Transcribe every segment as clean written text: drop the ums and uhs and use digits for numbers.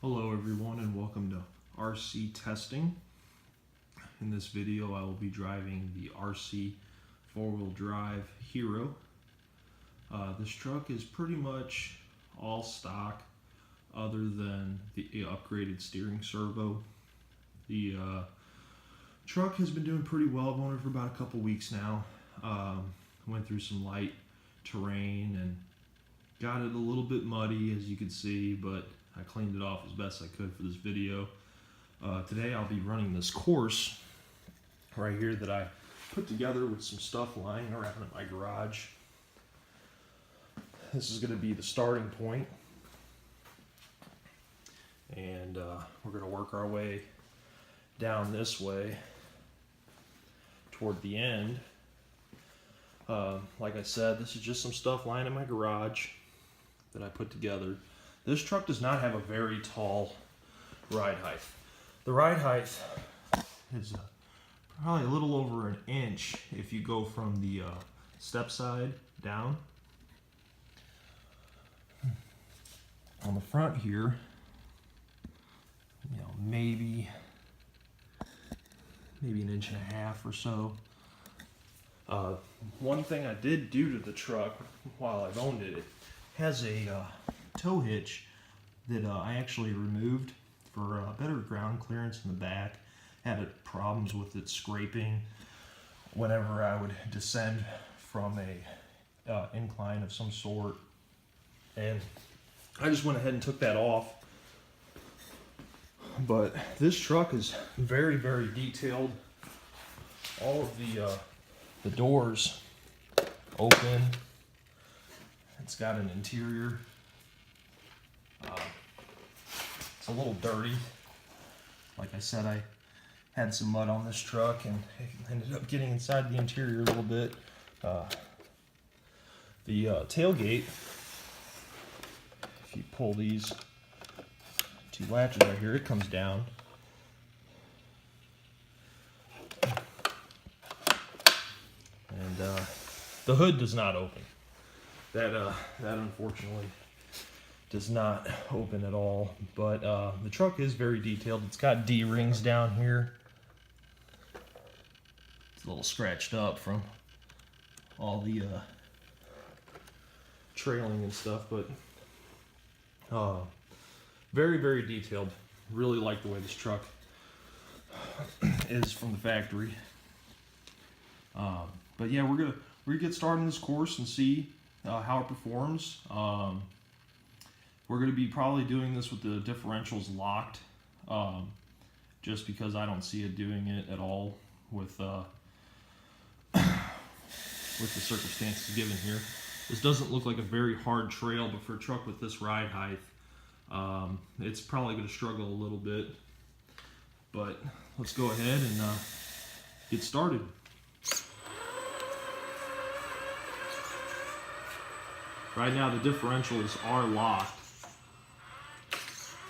Hello everyone and welcome to RC testing. In this video I will be driving the RC 4-wheel drive Hero. This truck is pretty much all stock other than the upgraded steering servo. The truck has been doing pretty well. I've owned it for about a couple weeks now. Went through some light terrain and got it a little bit muddy, as you can see, but I cleaned it off as best I could for this video. Today I'll be running this course right here that I put together with some stuff lying around in my garage. This is going to be the starting point, and we're going to work our way down this way toward the end. Like I said, this is just some stuff lying in my garage that I put together. This truck does not have a very tall ride height. The ride height is probably a little over an inch if you go from the step side down. On the front here, maybe an inch and a half or so. One thing I did do to the truck while I've owned it, it has a tow hitch that I actually removed for better ground clearance in the back. Had problems with it scraping whenever I would descend from a incline of some sort, and I just went ahead and took that off. But this truck is very, very detailed. All of the doors open. It's got an interior. It's a little dirty. Like I said, I had some mud on this truck and ended up getting inside the interior a little bit. The tailgate, if you pull these two latches right here, it comes down. And the hood does not open. That unfortunately does not open at all, but the truck is very detailed. It's got D-rings down here. It's a little scratched up from all the trailing and stuff, but very, very detailed. Really like the way this truck is from the factory. But yeah, we're gonna get started in this course and see how it performs. We're going to be probably doing this with the differentials locked, just because I don't see it doing it at all with the circumstances given here. This doesn't look like a very hard trail, but for a truck with this ride height, it's probably going to struggle a little bit. But let's go ahead and get started. Right now the differentials are locked.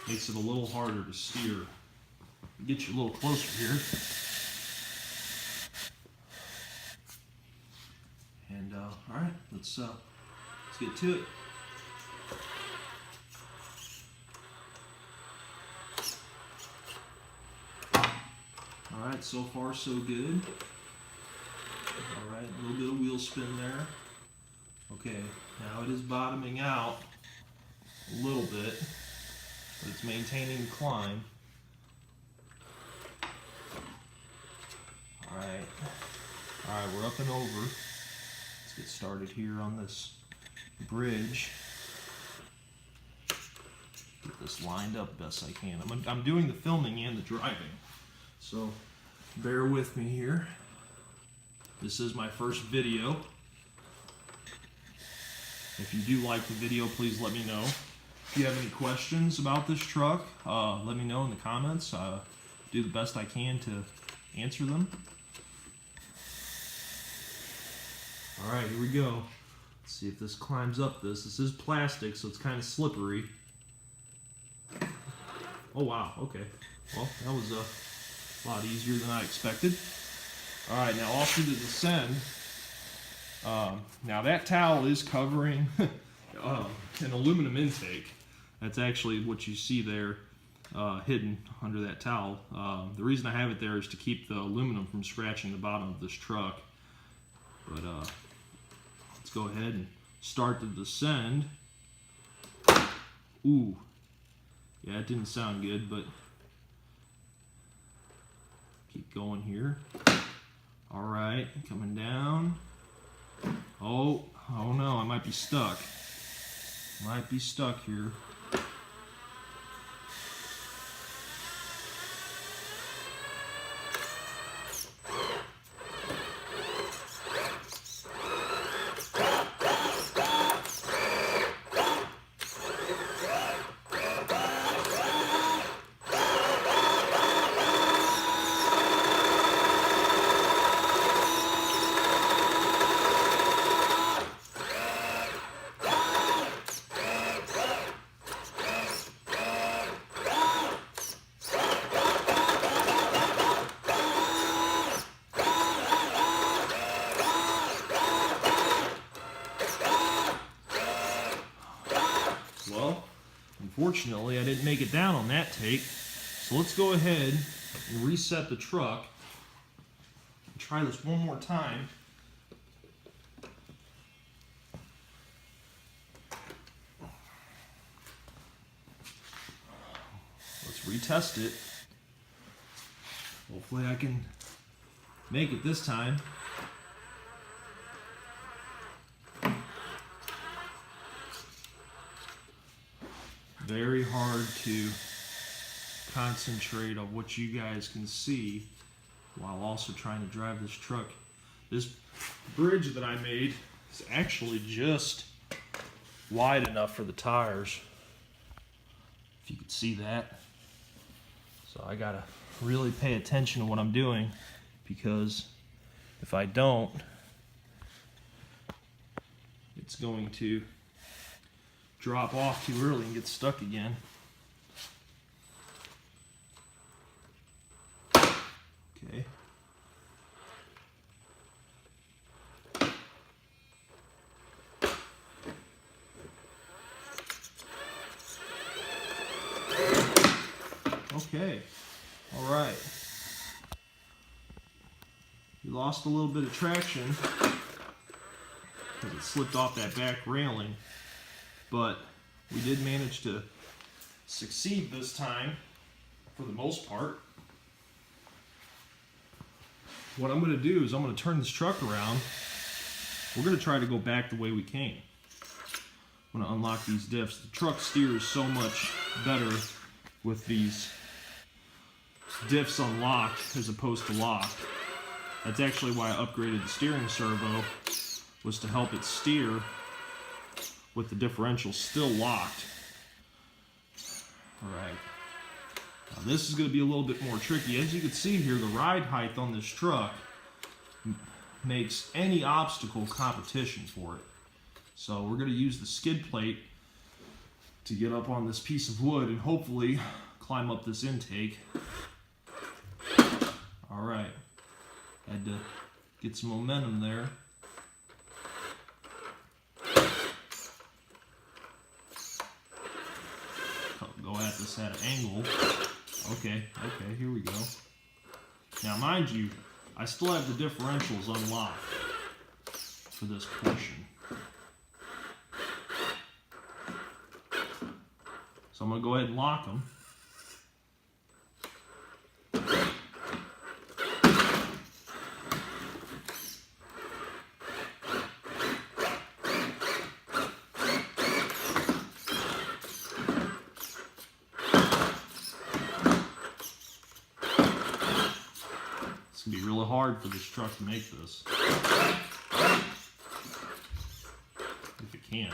Makes it a little harder to steer. Get you a little closer here. And all right, let's get to it. All right, so far so good. All right, a little bit of wheel spin there. Okay, now it is bottoming out a little bit, but it's maintaining the climb. Alright, we're up and over. Let's get started here on this bridge. Get this lined up best I can. I'm doing the filming and the driving, so bear with me here. This is my first video. If you do like the video, please let me know. If you have any questions about this truck, let me know in the comments. Do the best I can to answer them. Alright, here we go. Let's see if this climbs up this. This is plastic, so it's kind of slippery. Oh wow, okay. Well, that was a lot easier than I expected. Alright, now off to the descend. Now that towel is covering an aluminum intake. That's actually what you see there. hidden under that towel. The reason I have it there is to keep the aluminum from scratching the bottom of this truck. But let's go ahead and start to descend. Ooh, yeah, it didn't sound good, but keep going here. All right, coming down. Oh no, I might be stuck. Might be stuck here. Well, unfortunately, I didn't make it down on that take. So let's go ahead and reset the truck and try this one more time. Let's retest it. Hopefully I can make it this time. Very hard to concentrate on what you guys can see while also trying to drive this truck. This bridge that I made is actually just wide enough for the tires, if you could see that. So I gotta really pay attention to what I'm doing, because if I don't, it's going to drop off too early and get stuck again. Okay. Okay. All right. We lost a little bit of traction because it slipped off that back railing. But we did manage to succeed this time, for the most part. What I'm going to do is I'm going to turn this truck around. We're going to try to go back the way we came. I'm going to unlock these diffs. The truck steers so much better with these diffs unlocked as opposed to locked. That's actually why I upgraded the steering servo, was to help it steer with the differential still locked. Alright. Now this is going to be a little bit more tricky. As you can see here, the ride height on this truck makes any obstacle competition for it. So we're going to use the skid plate to get up on this piece of wood and hopefully climb up this intake. Alright. Had to get some momentum there. Go at this at an angle. Okay, here we go. Now mind you, I still have the differentials unlocked for this portion. So I'm going to go ahead and lock them. It's going to be really hard for this truck to make this. If it can.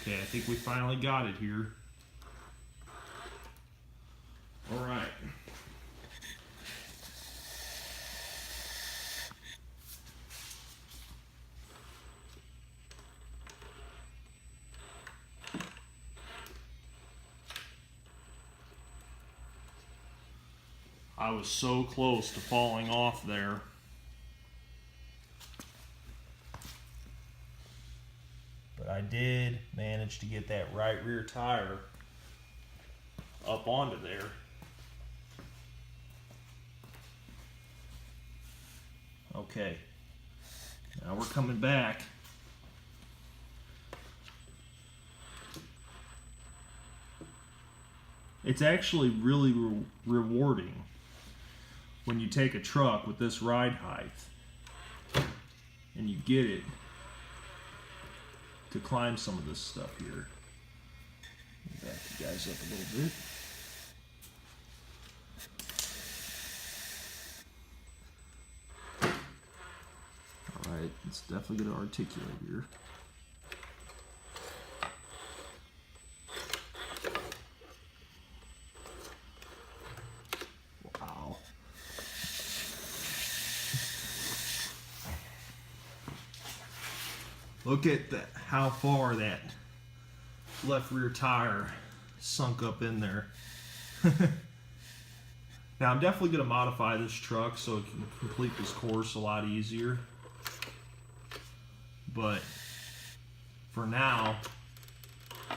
Okay, I think we finally got it here. All right. I was so close to falling off there. But I did manage to get that right rear tire up onto there. Okay, now we're coming back. It's actually really rewarding when you take a truck with this ride height and you get it to climb some of this stuff here. Back you guys up a little bit. Alright, it's definitely going to articulate here. Wow. Look at that, how far that left rear tire sunk up in there. Now I'm definitely going to modify this truck so it can complete this course a lot easier. But for now, I'm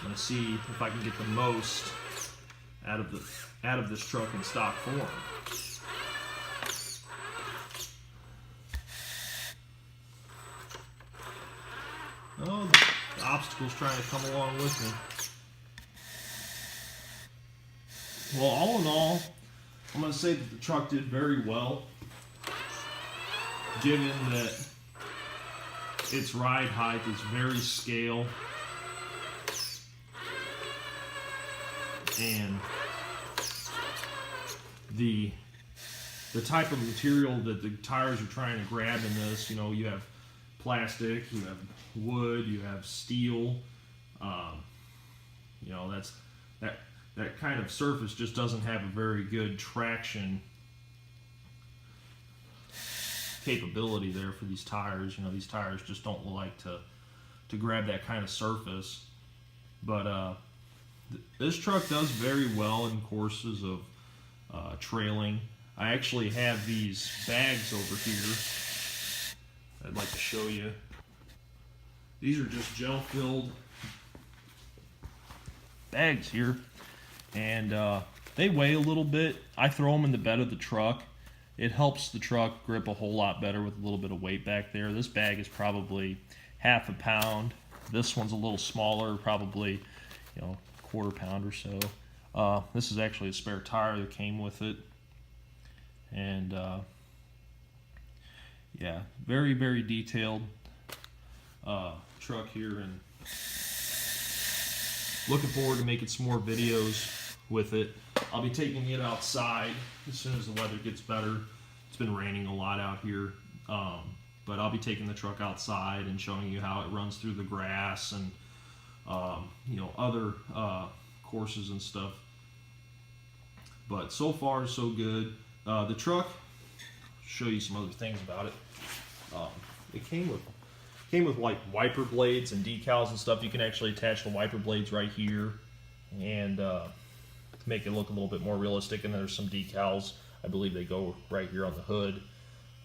going to see if I can get the most out of this truck in stock form. Oh, the obstacle's trying to come along with me. Well, all in all, I'm going to say that the truck did very well, given that its ride height is very scale, and the type of material that the tires are trying to grab in this, you know, you have plastic, you have wood, you have steel, you know, that kind of surface just doesn't have a very good traction capability there for these tires. You know, these tires just don't like to grab that kind of surface. But this truck does very well in courses of trailing. I actually have these bags over here I'd like to show you. These are just gel filled bags here, and they weigh a little bit. I throw them in the bed of the truck. It helps the truck grip a whole lot better with a little bit of weight back there. This bag is probably half a pound. This one's a little smaller, probably, you know, quarter pound or so. This is actually a spare tire that came with it. And yeah, very, very detailed truck here, and looking forward to making some more videos with it. I'll be taking it outside as soon as the weather gets better. It's been raining a lot out here, but I'll be taking the truck outside and showing you how it runs through the grass and you know, other courses and stuff. But so far so good. The truck, show you some other things about it. It came with like wiper blades and decals and stuff. You can actually attach the wiper blades right here and make it look a little bit more realistic. And there's some decals, I believe they go right here on the hood.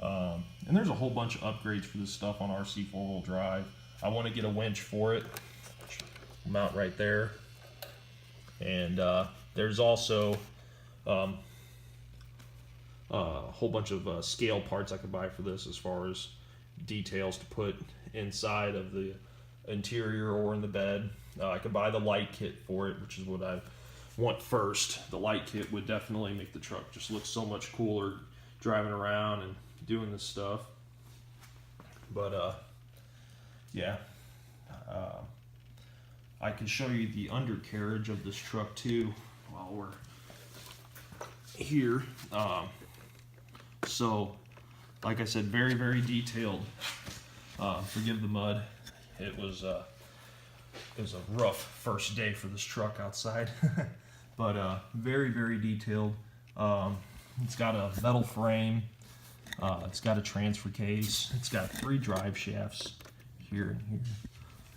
And there's a whole bunch of upgrades for this stuff on Rc4wd drive. I want to get a winch for it, mount right there. And there's also a whole bunch of scale parts I could buy for this, as far as details to put inside of the interior or in the bed. I could buy the light kit for it, which is what I want first. The light kit would definitely make the truck just look so much cooler driving around and doing this stuff. But yeah, I can show you the undercarriage of this truck too while we're here. So like I said, very, very detailed. Forgive the mud. It was It was a rough first day for this truck outside, but very, very detailed. It's got a metal frame. It's got a transfer case. It's got 3 drive shafts here and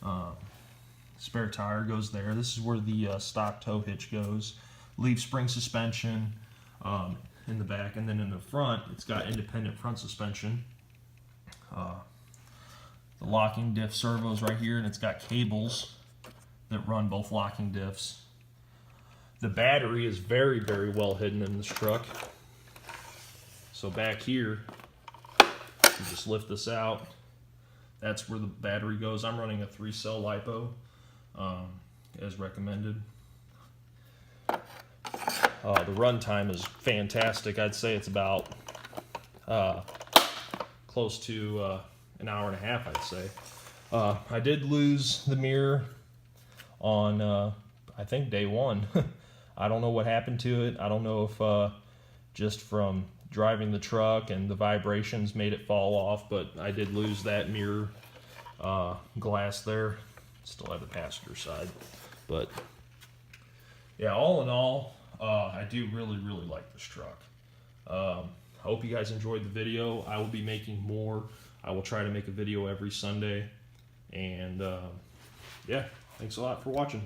here. Spare tire goes there. This is where the stock tow hitch goes. Leaf spring suspension in the back, and then in the front, it's got independent front suspension. The locking diff servos right here, and it's got cables that run both locking diffs. The battery is very, very well hidden in this truck. So back here, you just lift this out. That's where the battery goes. I'm running a 3-cell LiPo, as recommended. The run time is fantastic. I'd say it's about close to an hour and a half, I'd say. I did lose the mirror on, I think, day 1. I don't know what happened to it. I don't know if just from driving the truck and the vibrations made it fall off, but I did lose that mirror glass there. Still have the passenger side. But yeah, all in all, I do really, really like this truck. I hope you guys enjoyed the video. I will be making more. I will try to make a video every Sunday. And yeah, thanks a lot for watching.